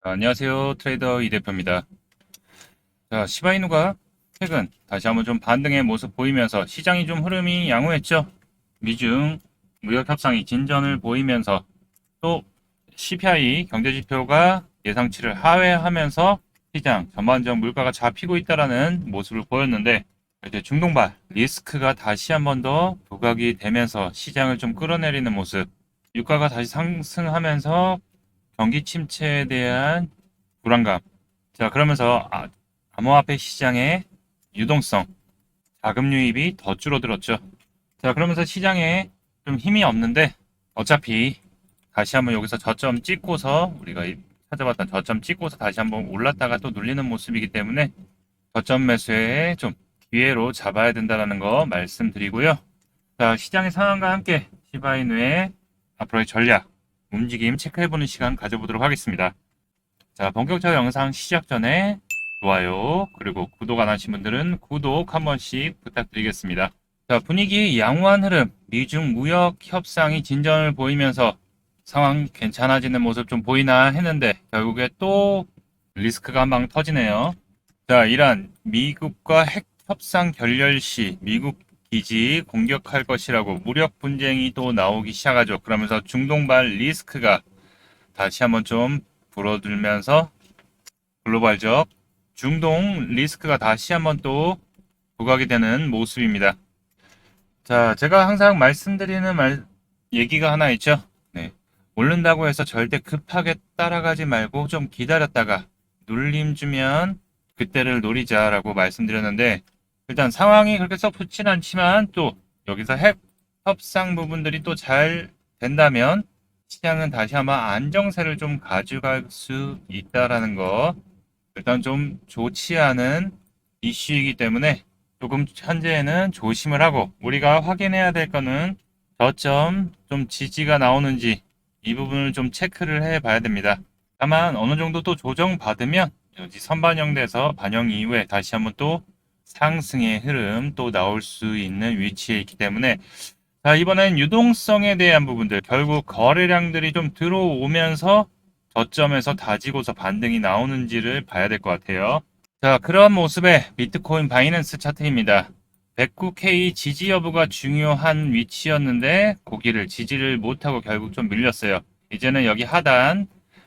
안녕하세요. 트레이더 이 대표입니다. 자, 시바이누가 최근 다시 한번 좀 반등의 모습 보이면서 시장이 좀 흐름이 양호했죠. 미중 무역 협상이 진전을 보이면서 또 CPI 경제지표가 예상치를 하회하면서 시장 전반적 물가가 잡히고 있다라는 모습을 보였는데 이제 중동발 리스크가 다시 한번 더 부각이 되면서 시장을 좀 끌어내리는 모습, 유가가 다시 상승하면서 경기 침체에 대한 불안감. 자, 그러면서 암호화폐 시장의 유동성, 자금 유입이 더 줄어들었죠. 자, 그러면서 시장에 좀 힘이 없는데 어차피 다시 한번 여기서 저점 찍고서 우리가 찾아봤던 저점 찍고서 다시 한번 올랐다가 또 눌리는 모습이기 때문에 저점 매수에 좀 기회로 잡아야 된다는 거 말씀드리고요. 자, 시장의 상황과 함께 시바이누의 앞으로의 전략, 움직임 체크해보는 시간 가져보도록 하겠습니다. 자, 본격적인 영상 시작 전에 좋아요, 그리고 구독 안 하신 분들은 구독 한 번씩 부탁드리겠습니다. 자, 분위기 양호한 흐름, 미중 무역 협상이 진전을 보이면서 상황 괜찮아지는 모습 좀 보이나 했는데 결국에 또 리스크가 한 방 터지네요. 자, 이란 미국과 핵 협상 결렬 시 미국 기지 공격할 것이라고 무력 분쟁이 또 나오기 시작하죠. 그러면서 중동발 리스크가 다시 한번 좀 불어들면서 글로벌적 중동 리스크가 다시 한번 또 부각이 되는 모습입니다. 자, 제가 항상 말씀드리는 얘기가 하나 있죠. 네. 오른다고 해서 절대 급하게 따라가지 말고 좀 기다렸다가 눌림 주면 그때를 노리자라고 말씀드렸는데 일단 상황이 그렇게 썩 좋진 않지만 또 여기서 핵 협상 부분들이 또 잘 된다면 시장은 다시 한번 안정세를 좀 가져갈 수 있다라는 거 일단 좀 좋지 않은 이슈이기 때문에 조금 현재는 조심을 하고 우리가 확인해야 될 거는 저점 좀 지지가 나오는지 이 부분을 좀 체크를 해 봐야 됩니다. 다만 어느 정도 또 조정받으면 여기 선반영돼서 반영 이후에 다시 한번 또 상승의 흐름 또 나올 수 있는 위치에 있기 때문에 자, 이번엔 유동성에 대한 부분들 결국 거래량들이 좀 들어오면서 저점에서 다지고서 반등이 나오는지를 봐야 될 것 같아요. 자, 그런 모습의 비트코인 바이낸스 차트입니다. 109K 지지 여부가 중요한 위치였는데 고기를 지지를 못하고 결국 좀 밀렸어요. 이제는 여기 하단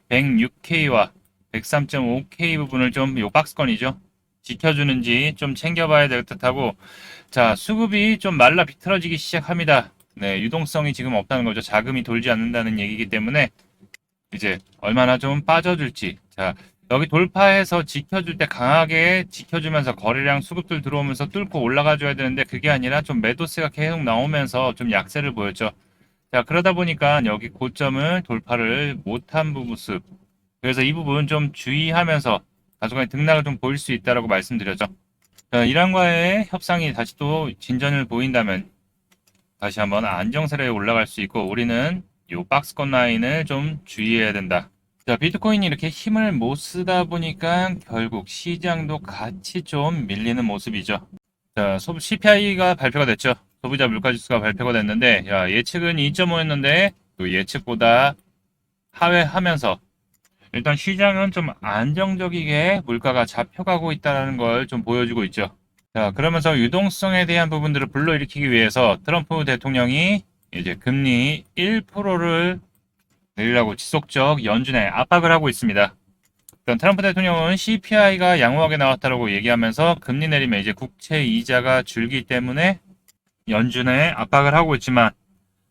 106K와 103.5K 부분을 좀 요 박스권이죠. 지켜주는지 좀 챙겨봐야 될 듯하고 자, 수급이 좀 말라 비틀어지기 시작합니다. 네, 유동성이 지금 없다는 거죠. 자금이 돌지 않는다는 얘기이기 때문에 이제 얼마나 좀 빠져줄지. 자, 여기 돌파해서 지켜줄 때 강하게 지켜주면서 거래량 수급들 들어오면서 뚫고 올라가 줘야 되는데 그게 아니라 좀 매도세가 계속 나오면서 좀 약세를 보였죠. 자, 그러다 보니까 여기 고점을 돌파를 못한 모습. 그래서 이 부분 좀 주의하면서 나중에 등락을 좀 보일 수 있다라고 말씀드렸죠. 자, 이란과의 협상이 다시 또 진전을 보인다면 다시 한번 안정세에 올라갈 수 있고 우리는 이 박스권 라인을 좀 주의해야 된다. 자, 비트코인이 이렇게 힘을 못 쓰다 보니까 결국 시장도 같이 좀 밀리는 모습이죠. 자, CPI가 발표가 됐죠. 소비자 물가지수가 발표가 됐는데 예측은 2.5였는데 그 예측보다 하회하면서 일단 시장은 좀 안정적이게 물가가 잡혀가고 있다는 걸 좀 보여주고 있죠. 자, 그러면서 유동성에 대한 부분들을 불러일으키기 위해서 트럼프 대통령이 이제 금리 1%를 내리라고 지속적 연준에 압박을 하고 있습니다. 일단 트럼프 대통령은 CPI가 양호하게 나왔다고 얘기하면서 금리 내리면 이제 국채 이자가 줄기 때문에 연준에 압박을 하고 있지만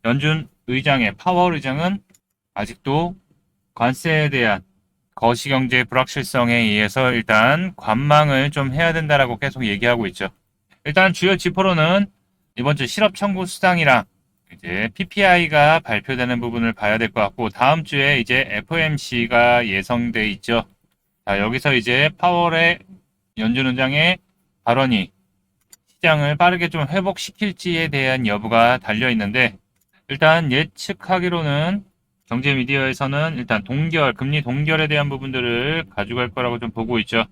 연준 의장의 파월 의장은 아직도 관세에 대한 거시경제 불확실성에 의해서 일단 관망을 좀 해야 된다라고 계속 얘기하고 있죠. 일단 주요 지표로는 이번 주 실업 청구 수당이랑 이제 PPI가 발표되는 부분을 봐야 될 것 같고 다음 주에 이제 FOMC가 예정돼 있죠. 자, 여기서 이제 파월의 연준 의장의 발언이 시장을 빠르게 좀 회복시킬지에 대한 여부가 달려 있는데 일단 예측하기로는 경제 미디어에서는 일단 금리 동결에 대한 부분들을 가져갈 거라고 좀 보고 있죠.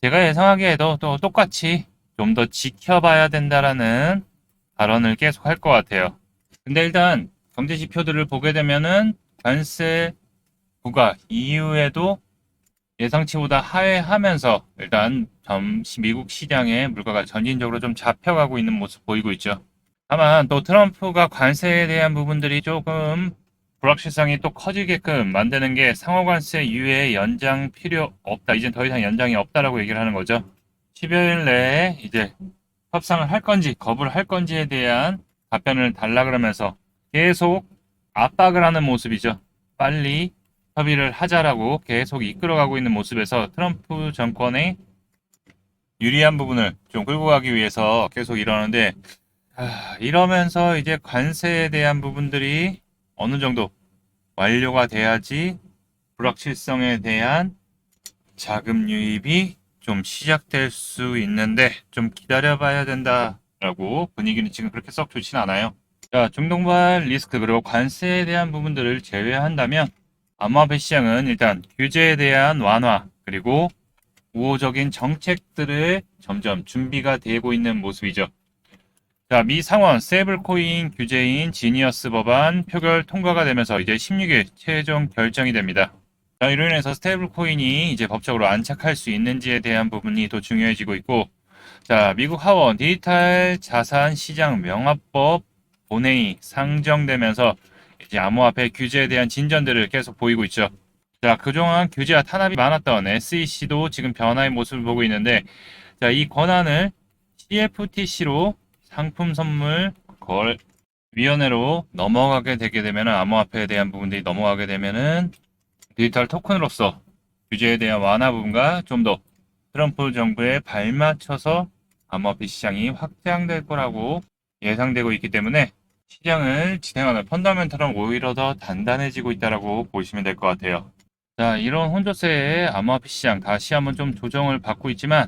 제가 예상하기에도 또 똑같이 좀 더 지켜봐야 된다라는 발언을 계속 할 것 같아요. 근데 일단 경제 지표들을 보게 되면은 관세 부과 이후에도 예상치보다 하회하면서 일단 미국 시장의 물가가 점진적으로 좀 잡혀가고 있는 모습 보이고 있죠. 다만 또 트럼프가 관세에 대한 부분들이 조금 불확실성이 또 커지게끔 만드는 게 상호관세 유예 연장 필요 없다. 이젠 더 이상 연장이 없다라고 얘기를 하는 거죠. 10여일 내에 이제 협상을 할 건지 거부를 할 건지에 대한 답변을 달라 그러면서 계속 압박을 하는 모습이죠. 빨리 협의를 하자라고 계속 이끌어가고 있는 모습에서 트럼프 정권의 유리한 부분을 좀 끌고 가기 위해서 계속 이러는데, 이러면서 이제 관세에 대한 부분들이 어느 정도 완료가 돼야지 불확실성에 대한 자금 유입이 좀 시작될 수 있는데 좀 기다려봐야 된다라고 분위기는 지금 그렇게 썩 좋진 않아요. 자, 중동발 리스크 그리고 관세에 대한 부분들을 제외한다면 암호화폐 시장은 일단 규제에 대한 완화 그리고 우호적인 정책들을 점점 준비가 되고 있는 모습이죠. 자, 미 상원 스테이블코인 규제인 지니어스 법안 표결 통과가 되면서 이제 16일 최종 결정이 됩니다. 자, 이로 인해서 스테이블코인이 이제 법적으로 안착할 수 있는지에 대한 부분이 더 중요해지고 있고, 자, 미국 하원 디지털 자산 시장 명확법 본회의 상정되면서 이제 암호화폐 규제에 대한 진전들을 계속 보이고 있죠. 자, 그동안 규제와 탄압이 많았던 SEC도 지금 변화의 모습을 보고 있는데, 자, 이 권한을 CFTC로 상품 선물 걸 위원회로 넘어가게 되게 되면 암호화폐에 대한 부분들이 넘어가게 되면은 디지털 토큰으로서 규제에 대한 완화 부분과 좀 더 트럼프 정부에 발맞춰서 암호화폐 시장이 확장될 거라고 예상되고 있기 때문에 시장을 진행하는 펀더멘털은 오히려 더 단단해지고 있다라고 보시면 될 것 같아요. 자, 이런 혼조세의 암호화폐 시장 다시 한번 좀 조정을 받고 있지만,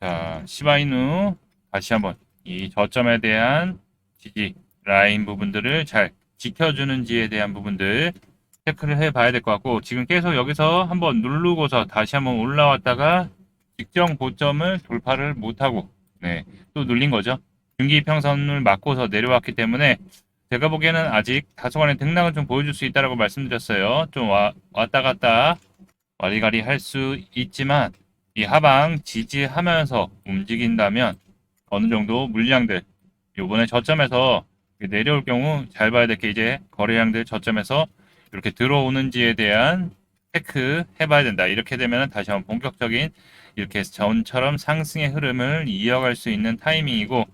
자, 시바이누 다시 한번 이 저점에 대한 지지 라인 부분들을 잘 지켜주는지에 대한 부분들 체크를 해봐야 될 것 같고, 지금 계속 여기서 한번 누르고서 다시 한번 올라왔다가 직전 고점을 돌파를 못하고, 네, 또 눌린 거죠. 중기평선을 맞고서 내려왔기 때문에 제가 보기에는 아직 다소간의 등락은 좀 보여줄 수 있다라고 말씀드렸어요. 좀 왔다 갔다 와리가리 할 수 있지만 이 하방 지지하면서 움직인다면 어느 정도 물량들 요번에 저점에서 내려올 경우 잘 봐야 될 게 이제 거래량들 저점에서 이렇게 들어오는지에 대한 체크 해봐야 된다. 이렇게 되면 다시 한번 본격적인 이렇게 전처럼 상승의 흐름을 이어갈 수 있는 타이밍이고,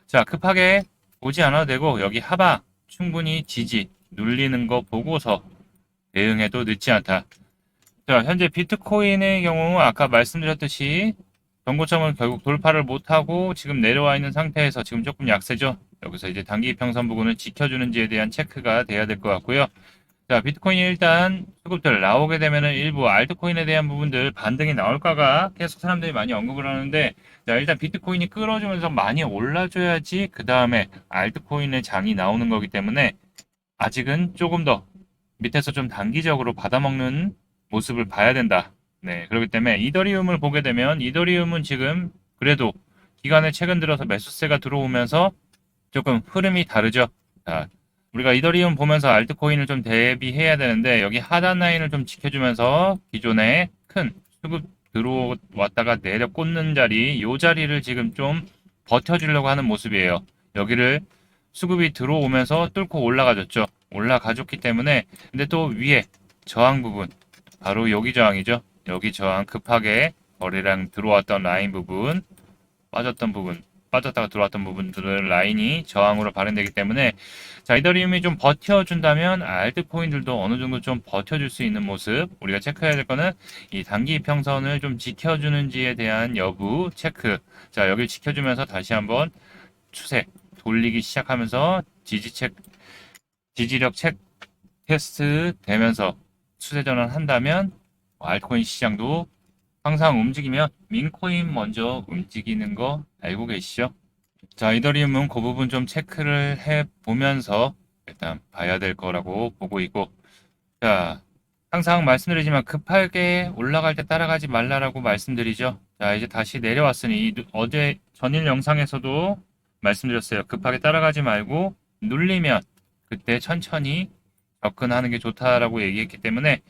자, 급하게 오지 않아도 되고 여기 하방 충분히 지지 눌리는 거 보고서 대응해도 늦지 않다. 자, 현재 비트코인의 경우 아까 말씀드렸듯이 전고점을 결국 돌파를 못하고 지금 내려와 있는 상태에서 지금 조금 약세죠. 여기서 이제 단기 평선 부분을 지켜주는지에 대한 체크가 돼야 될 것 같고요. 자, 비트코인이 일단 수급들 나오게 되면은 일부 알트코인에 대한 부분들 반등이 나올까가 계속 사람들이 많이 언급을 하는데, 자, 일단 비트코인이 끌어주면서 많이 올라줘야지 그 다음에 알트코인의 장이 나오는 거기 때문에 아직은 조금 더 밑에서 좀 단기적으로 받아먹는 모습을 봐야 된다. 네, 그렇기 때문에 이더리움을 보게 되면 이더리움은 지금 그래도 기간에 최근 들어서 매수세가 들어오면서 조금 흐름이 다르죠. 자, 우리가 이더리움 보면서 알트코인을 좀 대비해야 되는데 여기 하단 라인을 좀 지켜주면서 기존에 큰 수급 들어왔다가 내려 꽂는 자리, 이 자리를 지금 좀 버텨주려고 하는 모습이에요. 여기를 수급이 들어오면서 뚫고 올라가졌죠. 올라가졌기 때문에 근데 또 위에 저항 부분 바로 여기 저항이죠. 여기 저항 급하게 거래량 들어왔던 라인 부분 빠졌던 부분 빠졌다가 들어왔던 부분들을 라인이 저항으로 발현되기 때문에 자, 이더리움이 좀 버텨준다면 알트코인들도 어느 정도 좀 버텨줄 수 있는 모습 우리가 체크해야 될 거는 이 단기 평선을 좀 지켜주는지에 대한 여부 체크. 자, 여기를 지켜주면서 다시 한번 추세 돌리기 시작하면서 지지력 책 테스트 되면서 추세 전환한다면 알트코인 시장도 항상 움직이면 민코인 먼저 움직이는 거 알고 계시죠? 자, 이더리움은 그 부분 좀 체크를 해 보면서 일단 봐야 될 거라고 보고 있고, 자, 항상 말씀드리지만 급하게 올라갈 때 따라가지 말라라고 말씀드리죠. 자, 이제 다시 내려왔으니 어제 전일 영상에서도 말씀드렸어요. 급하게 따라가지 말고 눌리면 그때 천천히 접근하는 게 좋다라고 얘기했기 때문에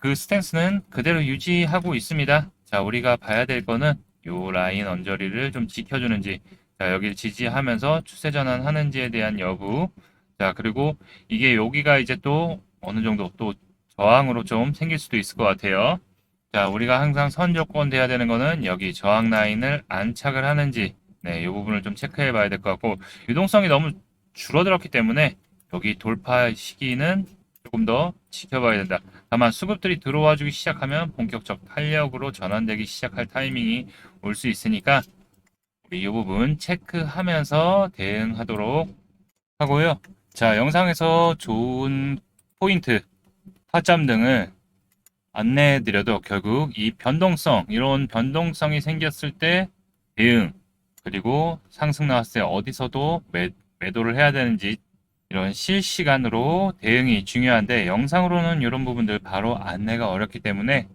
그 스탠스는 그대로 유지하고 있습니다. 자, 우리가 봐야 될 거는 요 라인 언저리를 좀 지켜주는지, 자, 여기를 지지하면서 추세 전환하는지에 대한 여부. 자, 그리고 이게 여기가 이제 또 어느 정도 또 저항으로 좀 생길 수도 있을 것 같아요. 자, 우리가 항상 선조건 돼야 되는 거는 여기 저항 라인을 안착을 하는지, 네, 이 부분을 좀 체크해 봐야 될 것 같고, 유동성이 너무 줄어들었기 때문에 여기 돌파 시기는 조금 더 지켜봐야 된다. 다만 수급들이 들어와 주기 시작하면 본격적 탄력으로 전환되기 시작할 타이밍이 올 수 있으니까 우리 이 부분 체크하면서 대응하도록 하고요. 자, 영상에서 좋은 포인트, 타점 등을 안내해드려도 결국 이 변동성, 이런 변동성이 생겼을 때 대응, 그리고 상승 나왔을 때 어디서도 매도를 해야 되는지 이런 실시간으로 대응이 중요한데 영상으로는 이런 부분들 바로 안내가 어렵기 때문에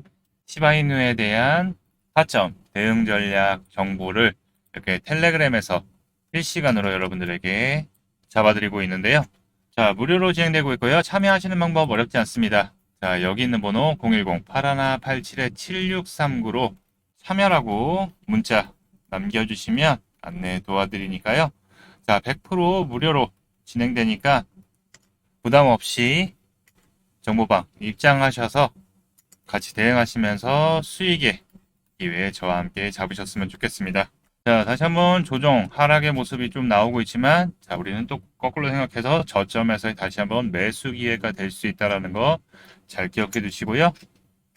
시바이누에 대한 타점, 대응 전략 정보를 이렇게 텔레그램에서 실시간으로 여러분들에게 잡아드리고 있는데요. 자, 무료로 진행되고 있고요. 참여하시는 방법 어렵지 않습니다. 자, 여기 있는 번호 010-8187-7639로 참여라고 문자 남겨주시면 안내 도와드리니까요. 자, 100% 무료로 진행되니까 부담 없이 정보방 입장하셔서 같이 대응하시면서 수익의 기회 저와 함께 잡으셨으면 좋겠습니다. 자, 다시 한번 조정 하락의 모습이 좀 나오고 있지만, 자, 우리는 또 거꾸로 생각해서 저점에서 다시 한번 매수 기회가 될 수 있다는 거 잘 기억해 두시고요.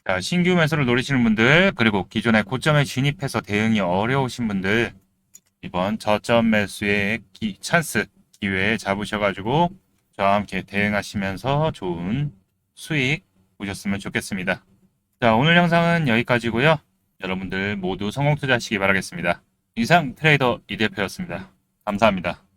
자, 신규 매수를 노리시는 분들, 그리고 기존의 고점에 진입해서 대응이 어려우신 분들, 이번 저점 매수의 찬스 기회에 잡으셔가지고 저와 함께 대응하시면서 좋은 수익 보셨으면 좋겠습니다. 자, 오늘 영상은 여기까지고요. 여러분들 모두 성공 투자하시기 바라겠습니다. 이상 트레이더 이 대표였습니다. 감사합니다.